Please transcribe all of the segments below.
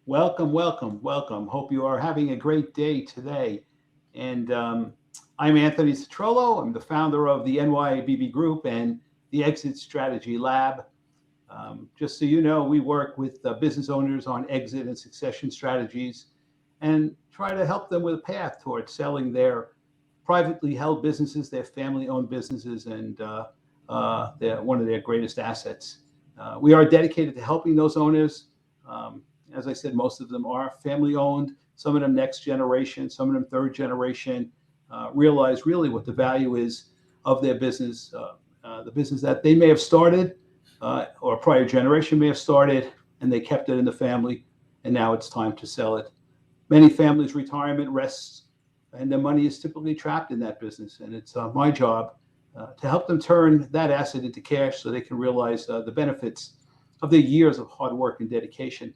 Welcome, welcome, welcome. Hope you are having a great day today. And I'm Anthony Citrolo. I'm the founder of the NYBB Group and the Exit Strategy Lab. Just so you know, we work with business owners on exit and succession strategies and try to help them with a path towards selling their privately held businesses, their family owned businesses, and one of their greatest assets. We are dedicated to helping those owners. As I said, most of them are family owned, some of them next generation, some of them third generation, realize really what the value is of their business, the business that they may have started or a prior generation may have started, and they kept it in the family, and now it's time to sell it. Many families' retirement rests, and their money is typically trapped in that business, and it's my job to help them turn that asset into cash so they can realize the benefits of their years of hard work and dedication.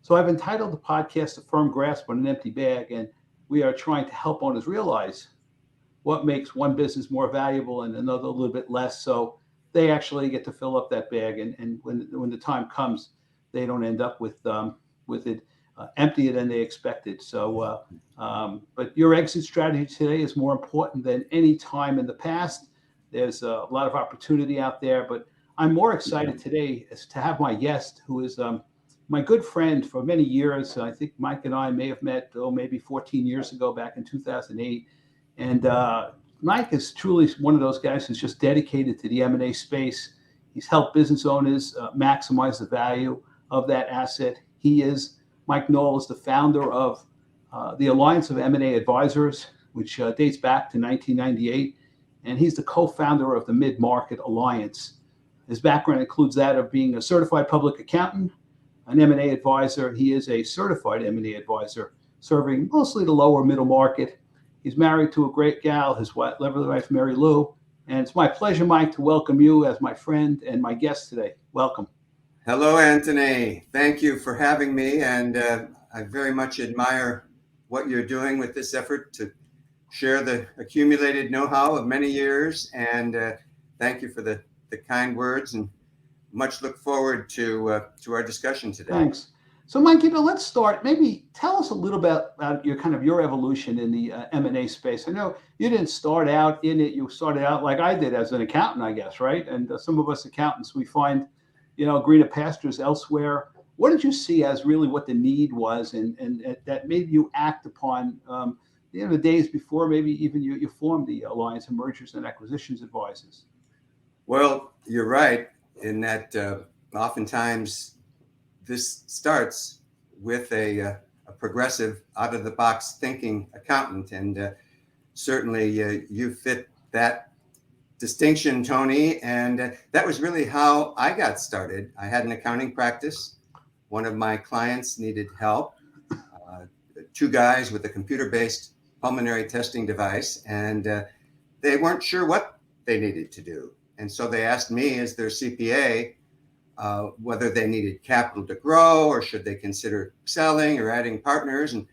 So I've entitled the podcast "A Firm Grasp on an Empty Bag," and we are trying to help owners realize what makes one business more valuable and another a little bit less, so they actually get to fill up that bag. And when the time comes, they don't end up with it emptier than they expected. But your exit strategy today is more important than any time in the past. There's a lot of opportunity out there, but I'm more excited today as to have my guest, who is my good friend for many years. I think Mike and I may have met, maybe 14 years ago, back in 2008. And Mike is truly one of those guys who's just dedicated to the M&A space. He's helped business owners maximize the value of that asset. Mike Nall is the founder of the Alliance of M&A Advisors, which dates back to 1998. And he's the co-founder of the MidMarket Alliance. His background includes that of being a certified public accountant, an M&A advisor. He is a certified M&A advisor, serving mostly the lower middle market. He's married to a great gal, his lovely wife, Mary Lou. And it's my pleasure, Mike, to welcome you as my friend and my guest today. Welcome. Hello, Anthony. Thank you for having me. And I very much admire what you're doing with this effort to share the accumulated know-how of many years. And thank you for the kind words, and much look forward to our discussion today. Thanks. So, Mike, let's start. Maybe tell us a little bit about your evolution in the M&A space. I know you didn't start out in it. You started out like I did as an accountant, I guess, right? And some of us accountants, we find, greener pastures elsewhere. What did you see as really what the need was, and that made you act upon the days before maybe even you formed the Alliance of Mergers and Acquisitions Advisors? Well, you're right in that oftentimes this starts with a progressive, out-of-the-box thinking accountant, and certainly you fit that distinction, Tony. And that was really how I got started. I had an accounting practice. One of my clients needed help. Two guys with a computer-based pulmonary testing device, and they weren't sure what they needed to do. And so they asked me, as their CPA, whether they needed capital to grow, or should they consider selling or adding partners. And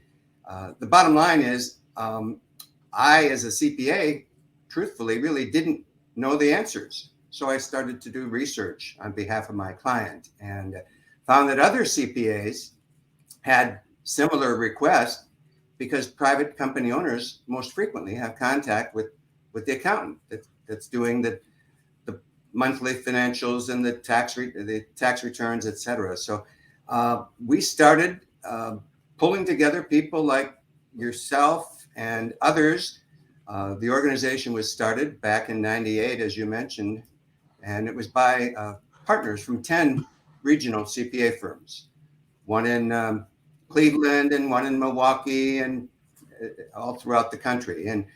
the bottom line is, I, as a CPA, truthfully, really didn't know the answers. So I started to do research on behalf of my client, and found that other CPAs had similar requests, because private company owners most frequently have contact with the accountant that's doing the monthly financials and the tax returns, et cetera. So we started pulling together people like yourself and others. The organization was started back in '98, as you mentioned, and it was by partners from 10 regional CPA firms, one in Cleveland and one in Milwaukee, and all throughout the country. And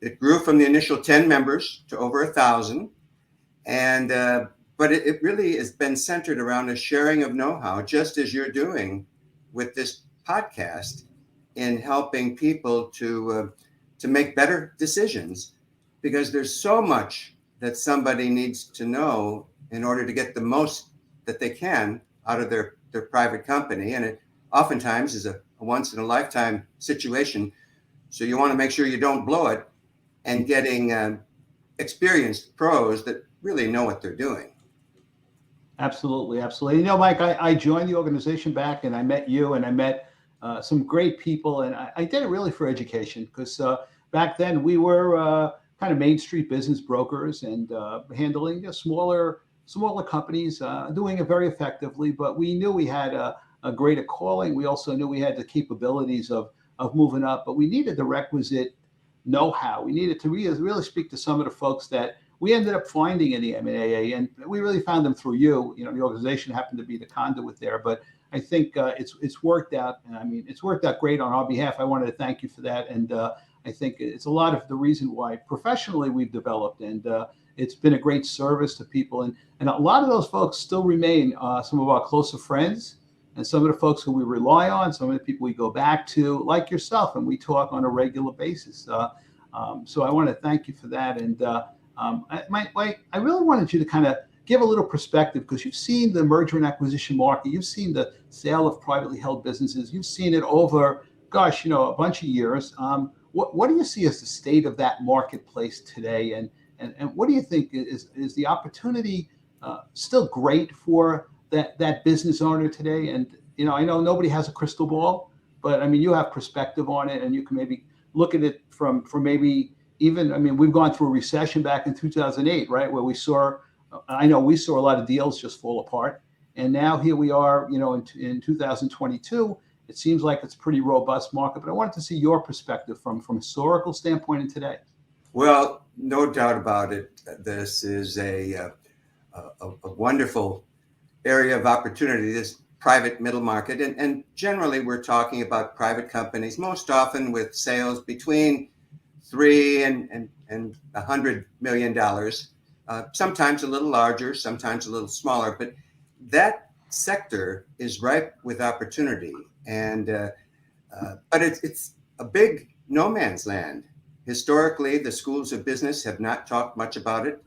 it grew from the initial 10 members to over 1,000. And but it really has been centered around a sharing of know-how, just as you're doing with this podcast, in helping people to make better decisions, because there's so much that somebody needs to know in order to get the most that they can out of their private company. And it oftentimes is a once in a lifetime situation. So you want to make sure you don't blow it, and getting experienced pros that really know what they're doing. Absolutely, absolutely. You know, Mike, I joined the organization back, and I met you, and I met some great people, and I did it really for education because back then we were kind of Main Street business brokers and handling smaller companies, doing it very effectively. But we knew we had a greater calling. We also knew we had the capabilities of moving up, but we needed the requisite know-how. We needed to really speak to some of the folks that we ended up finding in the MNAA, and we really found them through you. You know, the organization happened to be the conduit there, but I think it's worked out. I mean, it's worked out great on our behalf. I wanted to thank you for that, and I think it's a lot of the reason why professionally we've developed, and it's been a great service to people, and a lot of those folks still remain some of our closer friends. And some of the folks who we rely on, some of the people we go back to, like yourself, and we talk on a regular basis. So I want to thank you for that. And I really wanted you to kind of give a little perspective because you've seen the merger and acquisition market, you've seen the sale of privately held businesses, you've seen it over, gosh, a bunch of years. What do you see as the state of that marketplace today, and what do you think is the opportunity still great for that business owner today? And I know nobody has a crystal ball, but I mean, you have perspective on it, and you can maybe look at it from maybe even, I mean, we've gone through a recession back in 2008, right, where we saw a lot of deals just fall apart, and now here we are, in 2022. It seems like it's a pretty robust market, but I wanted to see your perspective from historical standpoint and today. Well, no doubt about it. This is a wonderful area of opportunity, this private middle market. And generally, we're talking about private companies, most often with sales between $3 and $100 million, sometimes a little larger, sometimes a little smaller. But that sector is ripe with opportunity. And but it's a big no man's land. Historically, the schools of business have not talked much about it.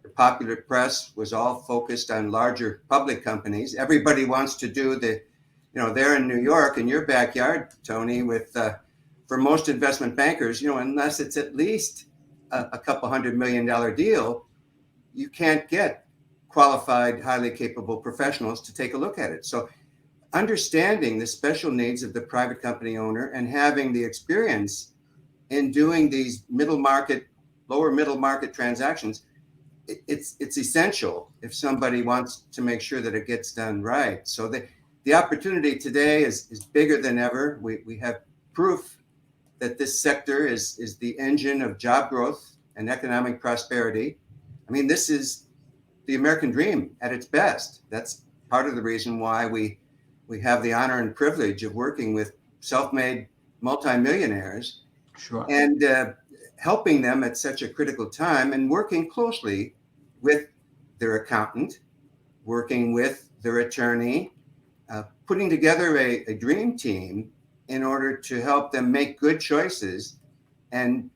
The popular press was all focused on larger public companies. Everybody wants to do they're in New York, in your backyard, Tony, with, for most investment bankers, unless it's at least a couple $100 million deal, you can't get qualified, highly capable professionals to take a look at it. So understanding the special needs of the private company owner and having the experience in doing these lower middle market transactions, it's essential if somebody wants to make sure that it gets done right. So the opportunity today is bigger than ever. We have proof that this sector is the engine of job growth and economic prosperity. I mean, this is the American dream at its best. That's part of the reason why we have the honor and privilege of working with self-made multimillionaires. Sure. And helping them at such a critical time, and working closely with their accountant, working with their attorney, putting together a dream team in order to help them make good choices. And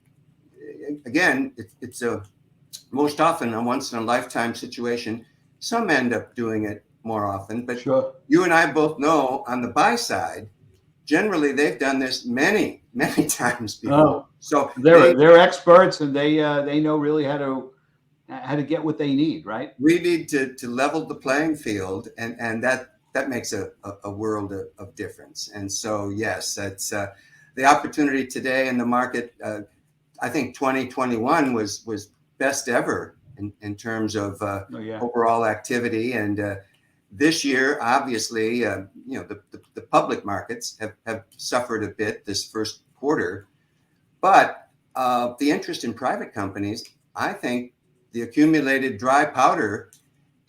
again, it's most often a once in a lifetime situation. Some end up doing it more often, but Sure. You and I both know on the buy side, generally they've done this many times before. Oh, So they're experts, and they know really how to get what they need, right? We need to level the playing field, and that makes a world of difference. And so, yes, that's the opportunity today in the market. I think 2021 was best ever in terms of overall activity. And this year, obviously, the public markets have suffered a bit this first quarter, but the interest in private companies, I think the accumulated dry powder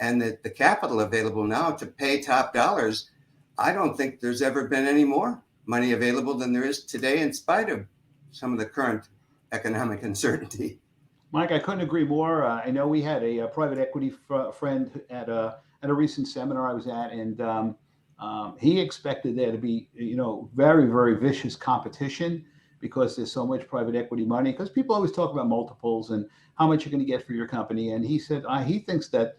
and the capital available now to pay top dollars, I don't think there's ever been any more money available than there is today, in spite of some of the current economic uncertainty. Mike, I couldn't agree more. I know we had a private equity friend at a recent seminar I was at, and he expected there to be, very, very vicious competition because there's so much private equity money. Because people always talk about multiples and how much you're going to get for your company. And he said he thinks that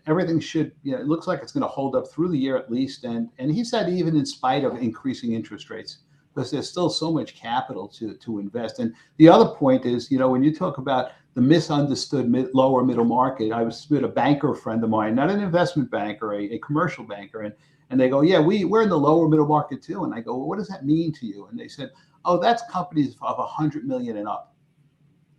everything should, it looks like it's going to hold up through the year at least. And he said even in spite of increasing interest rates, because there's still so much capital to invest. And the other point is, when you talk about the misunderstood lower middle market. I was with a banker friend of mine, not an investment banker, a commercial banker, and they go, yeah, we're in the lower middle market too. And I go, well, what does that mean to you? And they said, oh, that's companies of 100 million and up.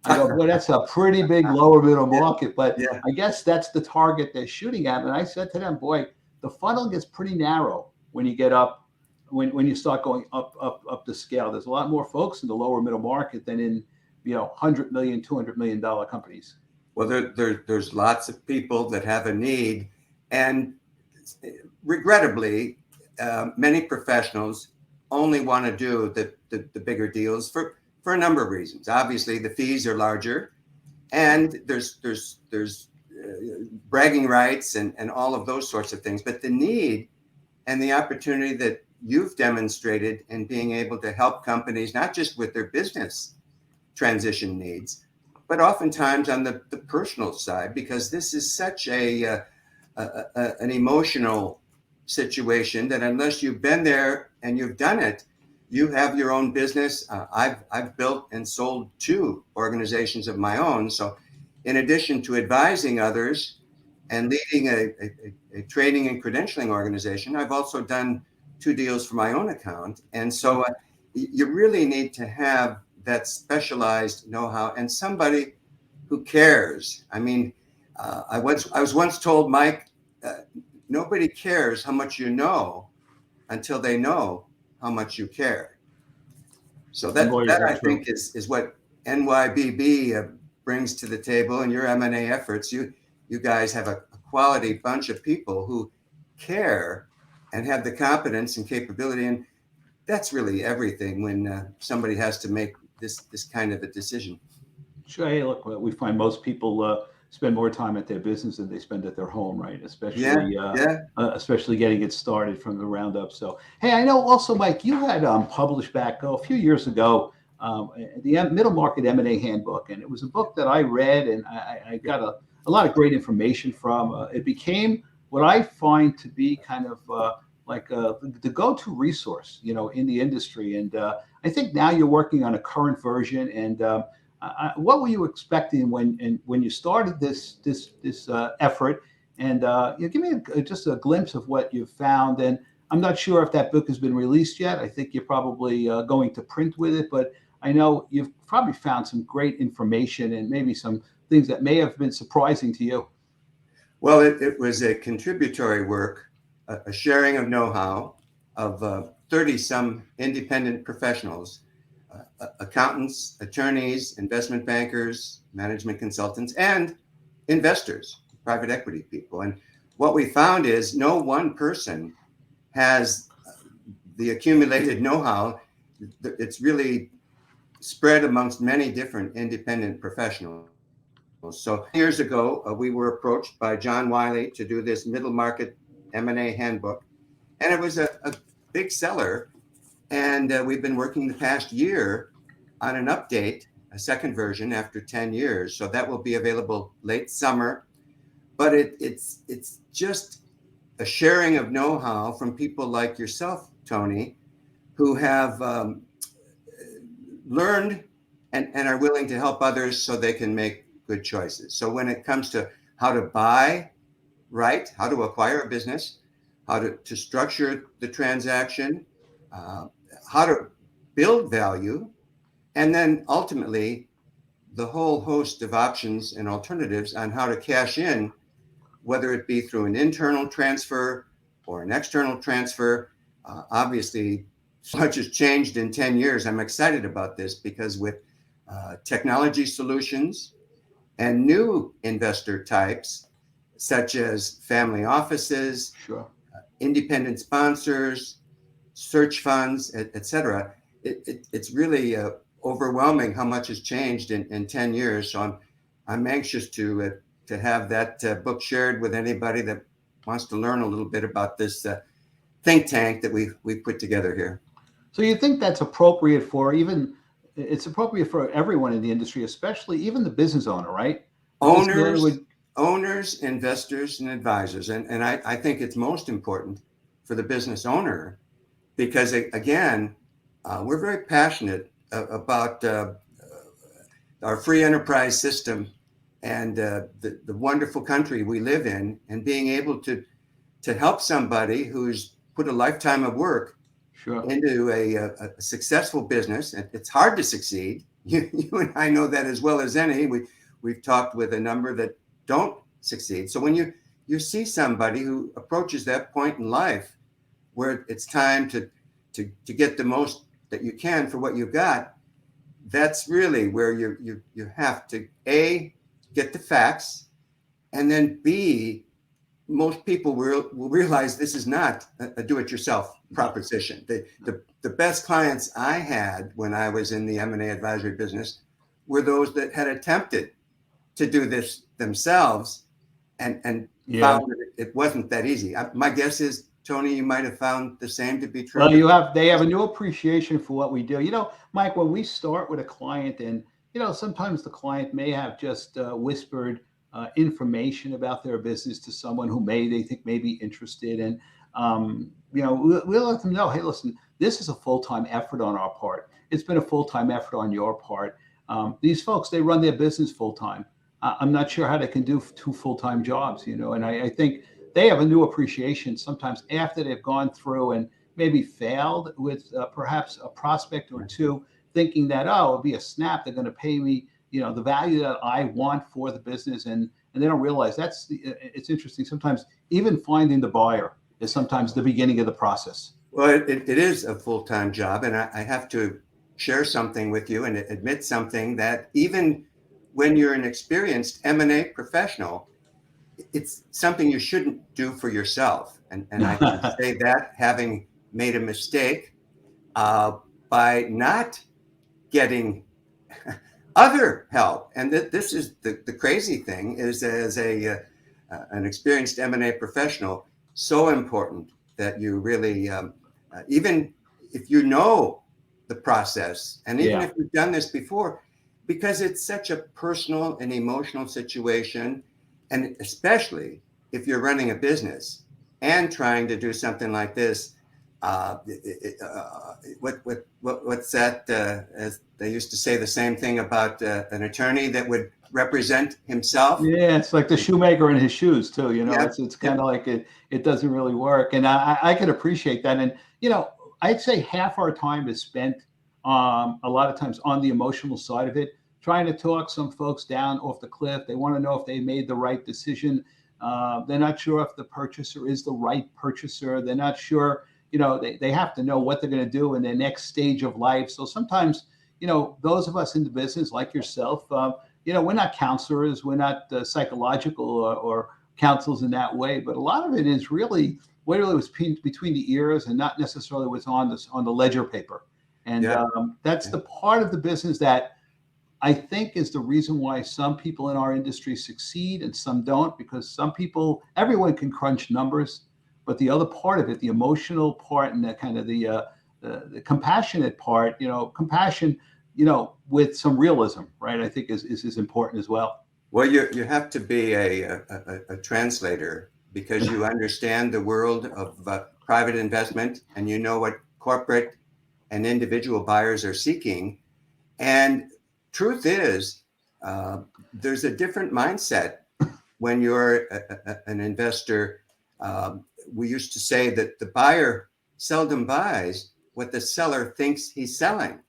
I go, well, that's a pretty big lower middle market, but Yeah. I guess that's the target they're shooting at. And I said to them, boy, the funnel gets pretty narrow when you get up, when you start going up the scale. There's a lot more folks in the lower middle market than in, 100 million, $200 million companies. Well, there's lots of people that have a need, and regrettably, many professionals only want to do the bigger deals for a number of reasons. Obviously, the fees are larger, and there's bragging rights and all of those sorts of things. But the need and the opportunity that you've demonstrated in being able to help companies, not just with their business transition needs, but oftentimes on the personal side, because this is such an emotional situation that unless you've been there and you've done it, you have your own business. I've built and sold 2 organizations of my own. So in addition to advising others and leading a training and credentialing organization, I've also done 2 deals for my own account. And so you really need to have that specialized know-how and somebody who cares. I mean, I was once told, Mike, nobody cares how much you know until they know how much you care. So that I think is what NYBB brings to the table, and your M&A efforts. You guys have a quality bunch of people who care and have the competence and capability, and that's really everything when somebody has to make this kind of a decision. Sure. Hey, look, we find most people spend more time at their business than they spend at their home, right? Especially, especially getting it started from the ground up. So, hey, I know also, Mike, you had published back a few years ago the Middle Market M&A Handbook, and it was a book that I read, and I got a lot of great information from. It became what I find to be kind of like the go-to resource, in the industry. And I think now you're working on a current version. And what were you expecting when you started this effort? And give me just a glimpse of what you've found. And I'm not sure if that book has been released yet. I think you're probably going to print with it, but I know you've probably found some great information and maybe some things that may have been surprising to you. Well, it was a contributory work, a sharing of know-how of 30 some independent professionals, accountants, attorneys, investment bankers, management consultants, and investors, private equity people. And what we found is no one person has the accumulated know-how. It's really spread amongst many different independent professionals. So years ago, we were approached by John Wiley to do this middle market M&A handbook, and it was a big seller. And we've been working the past year on an update, a second version after 10 years. So that will be available late summer. But it's just a sharing of know-how from people like yourself, Tony, who have learned and are willing to help others so they can make good choices. So when it comes to how to buy right, how to acquire a business, how to structure the transaction, how to build value, and then ultimately the whole host of options and alternatives on how to cash in, whether it be through an internal transfer or an external transfer. Obviously, so much has changed in 10 years. I'm excited about this because with technology solutions and new investor types, such as family offices, Sure. Independent sponsors, search funds, et cetera, it's really overwhelming how much has changed in 10 years. So I'm anxious to have that book shared with anybody that wants to learn a little bit about this think tank that we've put together here. So you think that's appropriate it's appropriate for everyone in the industry, especially even the business owner, right? Owners, investors, and advisors. And I think it's most important for the business owner because, again, we're very passionate about our free enterprise system and the wonderful country we live in, and being able to help somebody who's put a lifetime of work Sure. into a successful business. And it's hard to succeed. You and I know that as well as any. We've talked with a number that don't succeed. So when you see somebody who approaches that point in life where it's time to get the most that you can for what you've got, that's really where you have to A, get the facts, and then B, most people will realize this is not a do-it-yourself proposition. The best clients I had when I was in the M&A advisory business were those that had attempted to do this themselves and found that it wasn't that easy. My guess is, Tony, you might have found the same to be true. Well, they have a new appreciation for what we do. Mike, when we start with a client, and sometimes the client may have just whispered information about their business to someone who they think may be interested, and we'll let them know, hey, listen, this is a full-time effort on our part. It's been a full-time effort on your part. These folks, they run their business full-time. I'm not sure how they can do 2 full-time jobs, and I think they have a new appreciation sometimes after they've gone through and maybe failed with perhaps a prospect or two, thinking that, it'll be a snap, they're going to pay me the value that I want for the business, and they don't realize it's interesting. Sometimes even finding the buyer is sometimes the beginning of the process. Well, it is a full-time job, and I have to share something with you and admit something, that even when you're an experienced M&A professional, it's something you shouldn't do for yourself. And I can say that, having made a mistake by not getting other help. And this is the crazy thing, is as an experienced M&A professional, so important that you really, even if you know the process, and even if you've done this before, because it's such a personal and emotional situation, and especially if you're running a business and trying to do something like this, what's that? As they used to say the same thing about an attorney that would represent himself. Yeah, it's like the shoemaker in his shoes too. It's kind of like it doesn't really work, and I can appreciate that. And I'd say half our time is spent a lot of times on the emotional side of it, trying to talk some folks down off the cliff. They want to know if they made the right decision. They're not sure if the purchaser is the right purchaser. They're not sure, they have to know what they're going to do in their next stage of life. So sometimes, those of us in the business like yourself, we're not counselors, we're not psychological or counsels in that way, but a lot of it is really what really was between the ears and not necessarily what's on the ledger paper. And that's the part of the business that I think is the reason why some people in our industry succeed and some don't, because everyone can crunch numbers, but the other part of it, the emotional part and the kind of the compassionate part, compassion, with some realism, right, I think is important as well. Well, you have to be a translator, because you understand the world of private investment, and you know what corporate and individual buyers are seeking. And truth is, there's a different mindset when you're an investor. We used to say that the buyer seldom buys what the seller thinks he's selling.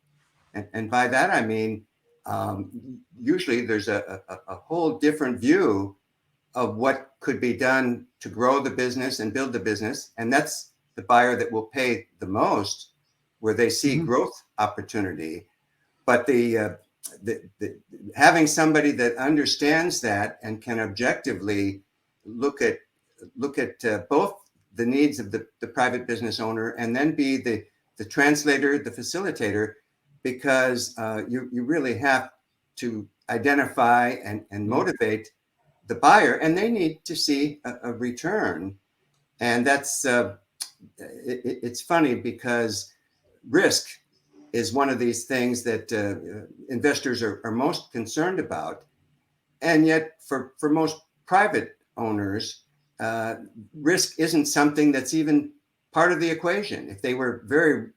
And by that, I mean, usually there's a whole different view of what could be done to grow the business and build the business. And that's the buyer that will pay the most, where they see growth opportunity. But having somebody that understands that and can objectively look at both the needs of the private business owner, and then be the translator, the facilitator, because you really have to identify and motivate the buyer, and they need to see a return. And that's it's funny, because risk is one of these things that investors are most concerned about. And yet for most private owners, risk isn't something that's even part of the equation. If they were very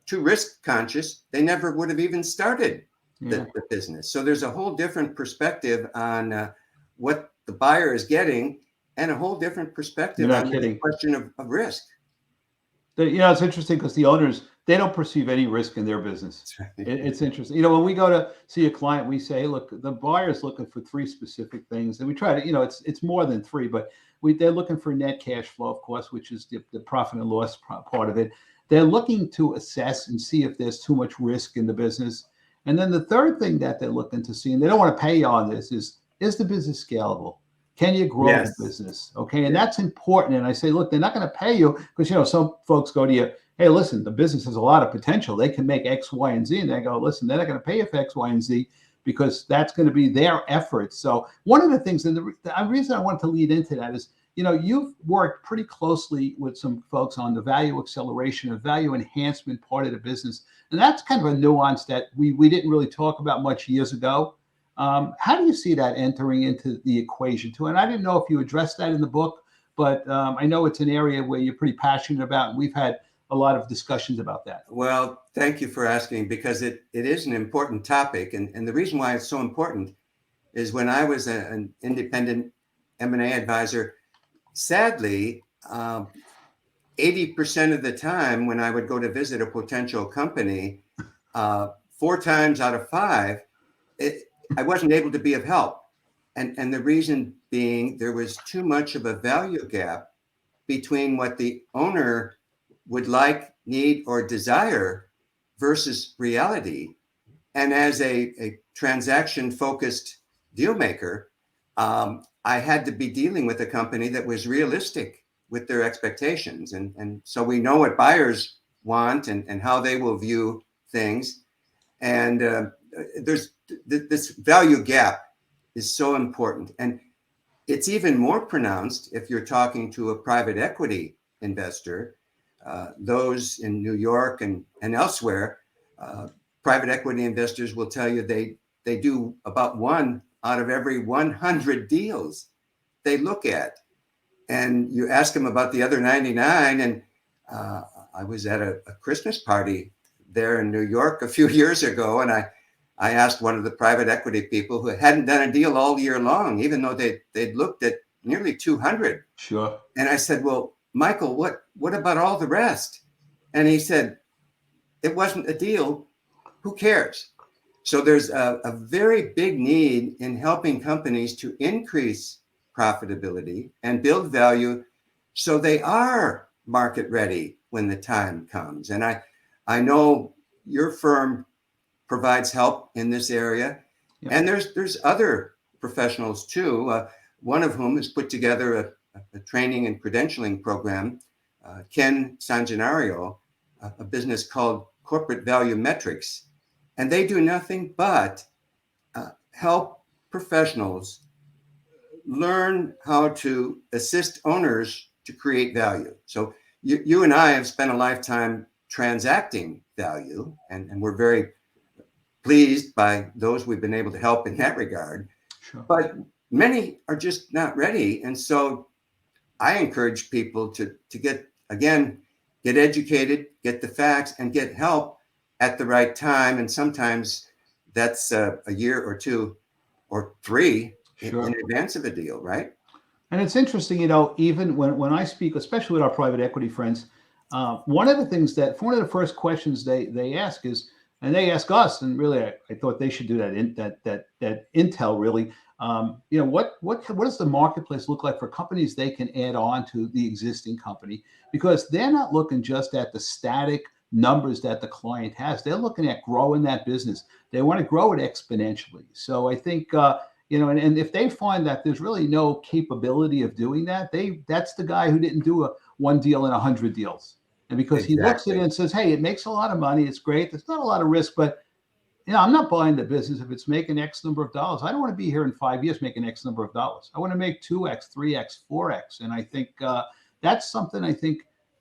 too risk conscious, they never would have even started Yeah. the business. So there's a whole different perspective on what the buyer is getting, and a whole different You're perspective not on the kidding. question of risk. It's interesting because the owners, they don't perceive any risk in their business. That's right. It's interesting. When we go to see a client, we say, look, the buyer's looking for three specific things. And we try to, it's more than three, but they're looking for net cash flow, of course, which is the profit and loss part of it. They're looking to assess and see if there's too much risk in the business. And then the third thing that they're looking to see, and they don't want to pay you on this, is the business scalable? Can you grow Yes. the business? Okay. And Yeah. that's important. And I say, look, they're not going to pay you because, some folks go to you, hey, listen, the business has a lot of potential. They can make X, Y, and Z. And they go, listen, they're not going to pay you for X, Y, and Z because that's going to be their effort. So one of the things, and the reason I wanted to lead into that is, you've worked pretty closely with some folks on the value acceleration or value enhancement part of the business. And that's kind of a nuance that we didn't really talk about much years ago. How do you see that entering into the equation too? And I didn't know if you addressed that in the book, but I know it's an area where you're pretty passionate about, and we've had a lot of discussions about that. Well, thank you for asking, because it is an important topic. And the reason why it's so important is when I was an independent M&A advisor, sadly, 80% of the time when I would go to visit a potential company, 4 times out of 5, I wasn't able to be of help. And the reason being, there was too much of a value gap between what the owner would like, need, or desire versus reality. And as a transaction-focused deal maker, I had to be dealing with a company that was realistic with their expectations. And so we know what buyers want and how they will view things. And there's this value gap is so important. And it's even more pronounced if you're talking to a private equity investor. Those in New York and elsewhere, private equity investors will tell you they do about 1 out of every 100 deals they look at. And you ask them about the other 99. And I was at a Christmas party there in New York a few years ago, and I asked one of the private equity people who hadn't done a deal all year long, even though they'd looked at nearly 200. Sure. And I said, well, Michael, what about all the rest? And he said, it wasn't a deal. Who cares? So there's a very big need in helping companies to increase profitability and build value so they are market ready when the time comes. And I know your firm provides help in this area. Yeah. And there's other professionals too, one of whom has put together a training and credentialing program, Ken Sangenario, a business called Corporate Value Metrics. And they do nothing but help professionals learn how to assist owners to create value. So you and I have spent a lifetime transacting value, and we're very pleased by those we've been able to help in that regard. Sure. But many are just not ready. And so I encourage people to get educated, get the facts, and get help at the right time. And sometimes that's a year or 2 or 3 in advance of a deal, right? And it's interesting, even when I speak, especially with our private equity friends, one of the things one of the first questions they ask is, and they ask us, and really I thought they should do that intel really. What does the marketplace look like for companies they can add on to the existing company? Because they're not looking just at the static numbers that the client has. They're looking at growing that business. They want to grow it exponentially. So I think, and if they find that there's really no capability of doing that, that's the guy who didn't do one deal in 100 deals. And because he looks at it and says, hey, it makes a lot of money. It's great. There's not a lot of risk, but I'm not buying the business if it's making X number of dollars. I don't want to be here in 5 years making X number of dollars. I want to make 2X, 3X, 4X. And I think that's something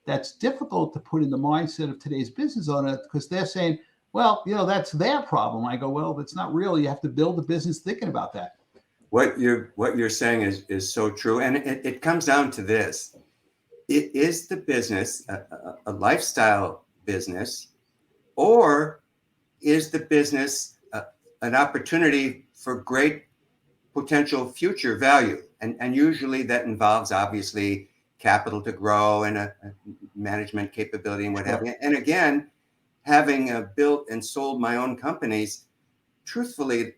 that's difficult to put in the mindset of today's business owner, because they're saying, well, that's their problem. I go, well, that's not real. You have to build a business thinking about that. What you're saying is so true. And it comes down to this. Is the business a lifestyle business, or is the business an opportunity for great potential future value. And usually that involves obviously capital to grow and a management capability and what have you. And again, having built and sold my own companies, truthfully,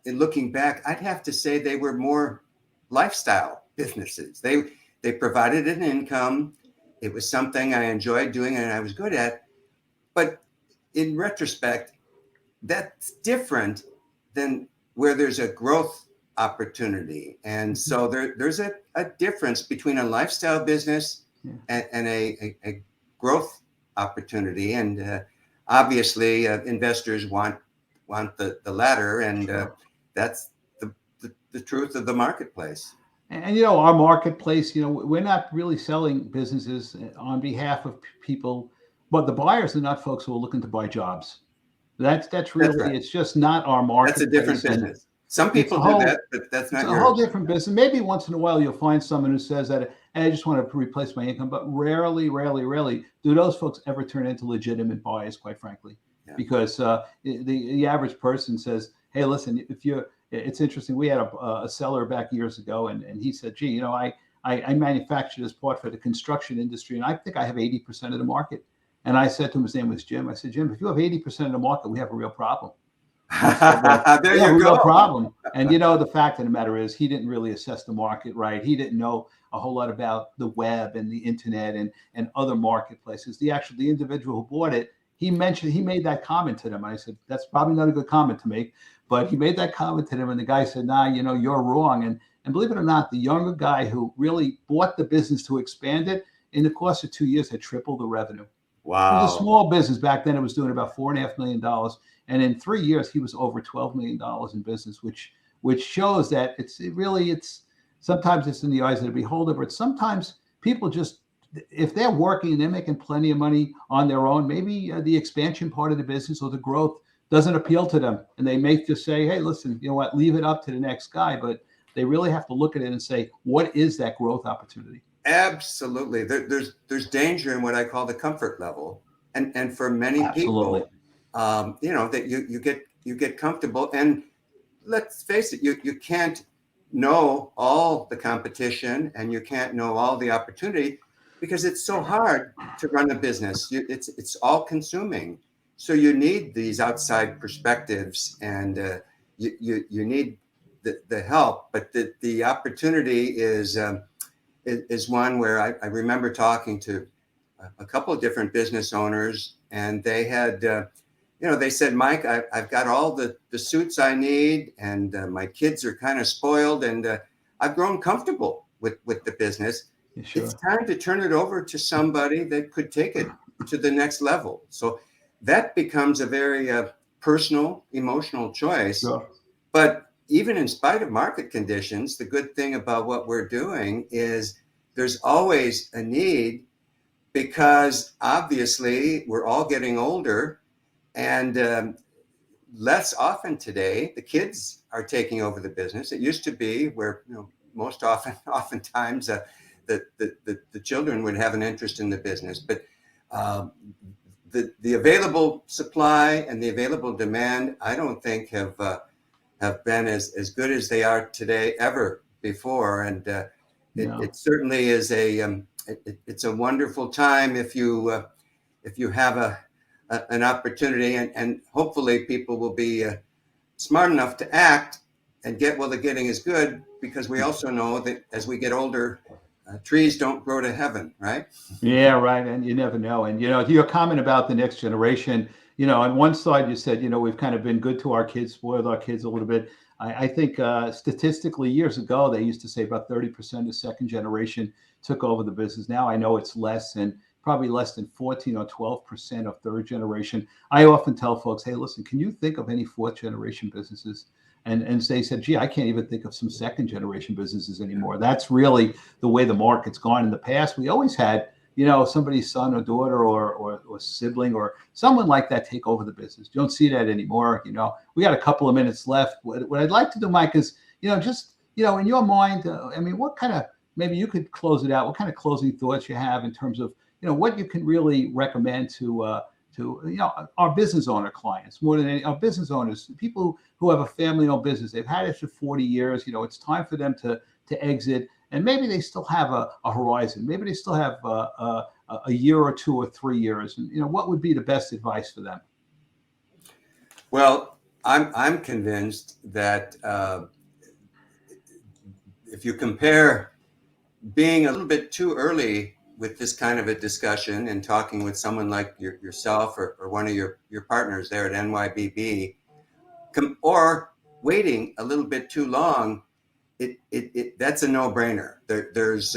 in looking back, I'd have to say they were more lifestyle businesses. They provided an income. It was something I enjoyed doing and I was good at. But in retrospect, that's different than where there's a growth opportunity. And so there's a difference between a lifestyle business and a growth opportunity. And obviously, investors want the latter, and that's the truth of the marketplace. And you know, our marketplace, you know, we're not really selling businesses on behalf of people, but the buyers are not folks who are looking to buy jobs. That's really, right. It's just not our That's marketplace. a different business. Some people do that, but that's not It's yours. a whole different business. Maybe once in a while you'll find someone who says that, "Hey, I just want to replace my income," but rarely do those folks ever turn into legitimate buyers, quite frankly. Yeah. Because the average person says, "Hey, listen, it's interesting. We had a seller back years ago, and he said, gee, you know, I manufacture this part for the construction industry, and I think I have 80% of the market." And I said to him, his name was Jim. I said, "Jim, if you have 80% of the market, we have a real problem." Said, there you go. Real problem. And you know, the fact of the matter is, he didn't really assess the market right. He didn't know a whole lot about the web and the internet and other marketplaces. The individual who bought it, he made that comment to them. I said, "That's probably not a good comment to make," but he made that comment to them, and the guy said, "Nah, you know, you're wrong." And believe it or not, the younger guy who really bought the business to expand it, in the course of 2 years, had tripled the revenue. Wow. It was a small business back then. It was doing about $4.5 million. And in 3 years, he was over $12 million in business, which shows that it's sometimes it's in the eyes of the beholder, but sometimes people just, if they're working and they're making plenty of money on their own, maybe the expansion part of the business or the growth doesn't appeal to them. And they may just say, "Hey, listen, you know what, leave it up to the next guy." But they really have to look at it and say, what is that growth opportunity? Absolutely. There's danger in what I call the comfort level. And for many Absolutely. people, you know, that you get comfortable. And let's face it, you can't know all the competition and you can't know all the opportunity because it's so hard to run a business. It's all consuming. So you need these outside perspectives, and you need the help. But the opportunity is one where I remember talking to a couple of different business owners, and they had, you know, they said, "Mike, I've got all the suits I need, and my kids are kind of spoiled, and I've grown comfortable with the business. Sure. It's time to turn it over to somebody that could take it to the next level." So that becomes a very personal, emotional choice. Sure. But even in spite of market conditions, the good thing about what we're doing is there's always a need, because obviously we're all getting older, and less often today the kids are taking over the business. It used to be where, you know, oftentimes the children would have an interest in the business, but the available supply and the available demand, I don't think have been as good as they are today ever before. And it certainly is it's a wonderful time if you have an opportunity, and hopefully people will be smart enough to act and get while the getting is good, because we also know that as we get older, trees don't grow to heaven, right? Yeah, right. And you never know. And, you know, your comment about the next generation, you know, on one side, you said, you know, we've kind of been good to our kids, spoiled our kids a little bit. I think statistically, years ago, they used to say about 30% of second generation took over the business. Now I know it's less, and probably less than 14 or 12% of third generation. I often tell folks, "Hey, listen, can you think of any fourth generation businesses?" And they said, "Gee, I can't even think of some second generation businesses anymore." That's really the way the market's gone. In the past, we always had, you know, somebody's son or daughter or sibling or someone like that take over the business. You don't see that anymore. You know, we got a couple of minutes left. What I'd like to do, Mike, is, you know, just, you know, in your mind, I mean, what kind of, maybe you could close it out. What kind of closing thoughts you have in terms of, you know, what you can really recommend to to our business owner clients more than our business owners, people who have a family-owned business. They've had it for 40 years. It's time for them to exit, and maybe they still have a horizon. Maybe they still have a year or 2 or 3 years. And what would be the best advice for them? Well, I'm convinced that if you compare being a little bit too early with this kind of a discussion and talking with someone like yourself or one of your partners there at NYBB, or waiting a little bit too long, that's a no-brainer. There's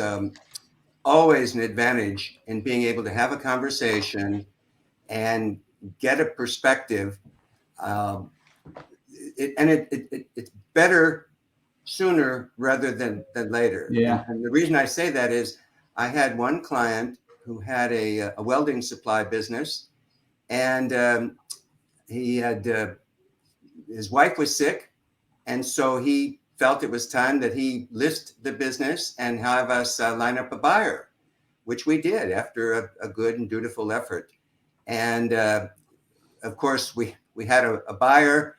always an advantage in being able to have a conversation and get a perspective. It's better sooner rather than later. Yeah. And the reason I say that is I had one client who had a welding supply business, and he had his wife was sick, and so he felt it was time that he list the business and have us line up a buyer, which we did after a good and dutiful effort. And of course, we had a buyer,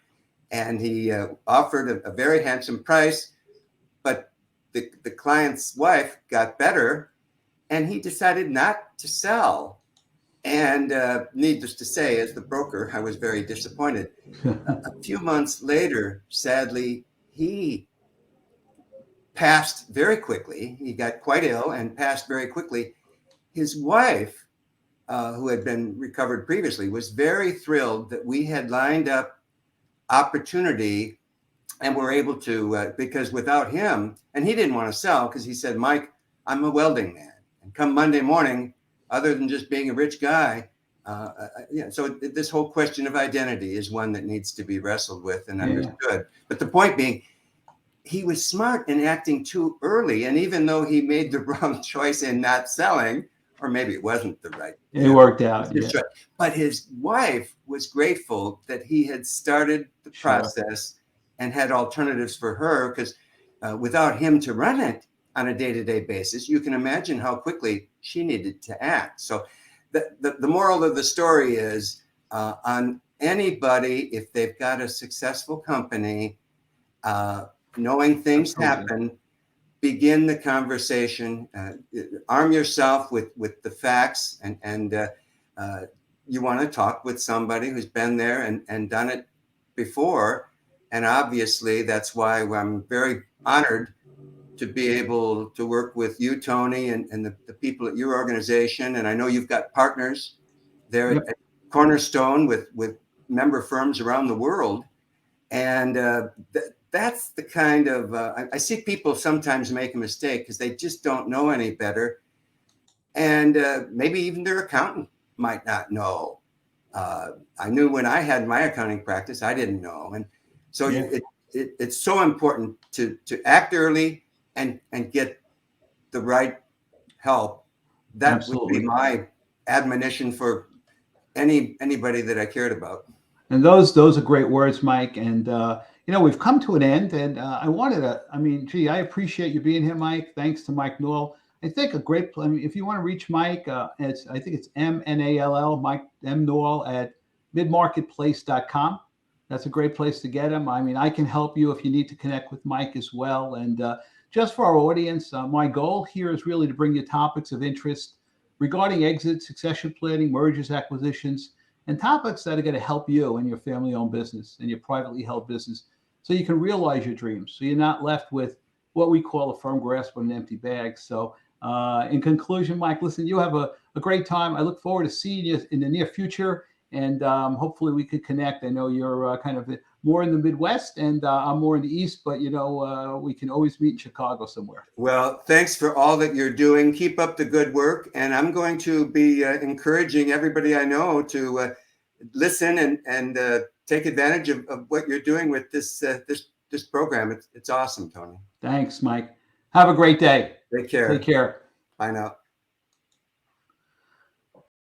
and he offered a very handsome price, but the client's wife got better, and he decided not to sell. And needless to say, as the broker, I was very disappointed. A few months later, sadly, he passed very quickly. He got quite ill and passed very quickly. His wife, who had been recovered previously, was very thrilled that we had lined up opportunity and were able to, because without him, and he didn't want to sell because he said, Mike, I'm a welding man. And come Monday morning, other than just being a rich guy, so this whole question of identity is one that needs to be wrestled with and understood. But the point being, he was smart in acting too early. And even though he made the wrong choice in not selling, or maybe it wasn't the right, it worked out. Yeah. But his wife was grateful that he had started the process and had alternatives for her, because without him to run it on a day-to-day basis, you can imagine how quickly she needed to act. So the moral of the story is on anybody, if they've got a successful company, knowing things happen, begin the conversation, arm yourself with the facts, and you want to talk with somebody who's been there and done it before. And obviously, that's why I'm very honored to be able to work with you, Tony, and the people at your organization. And I know you've got partners there at Cornerstone with member firms around the world. And that's the kind of, I see people sometimes make a mistake because they just don't know any better. And maybe even their accountant might not know. I knew when I had my accounting practice, I didn't know. And so it's so important to act early and get the right help. That would be my admonition for anybody that I cared about. And those are great words, Mike. And we've come to an end, and I wanted to. I appreciate you being here, Mike. Thanks to Mike Nall. I think if you want to reach Mike, I think it's MNALL, Mike M. Nall at midmarketplace.com. That's a great place to get him. I can help you if you need to connect with Mike as well. And just for our audience, my goal here is really to bring you topics of interest regarding exit, succession planning, mergers, acquisitions, and topics that are going to help you and your family-owned business and your privately held business so you can realize your dreams, so you're not left with what we call a firm grasp on an empty bag. So in conclusion, Mike, listen, you have a great time. I look forward to seeing you in the near future, and hopefully we could connect. I know you're kind of more in the Midwest, and I'm more in the East, but we can always meet in Chicago somewhere. Well, thanks for all that you're doing. Keep up the good work, and I'm going to be encouraging everybody I know to listen and take advantage of what you're doing with this program. It's awesome, Tony. Thanks, Mike. Have a great day. Take care. Take care. Bye now.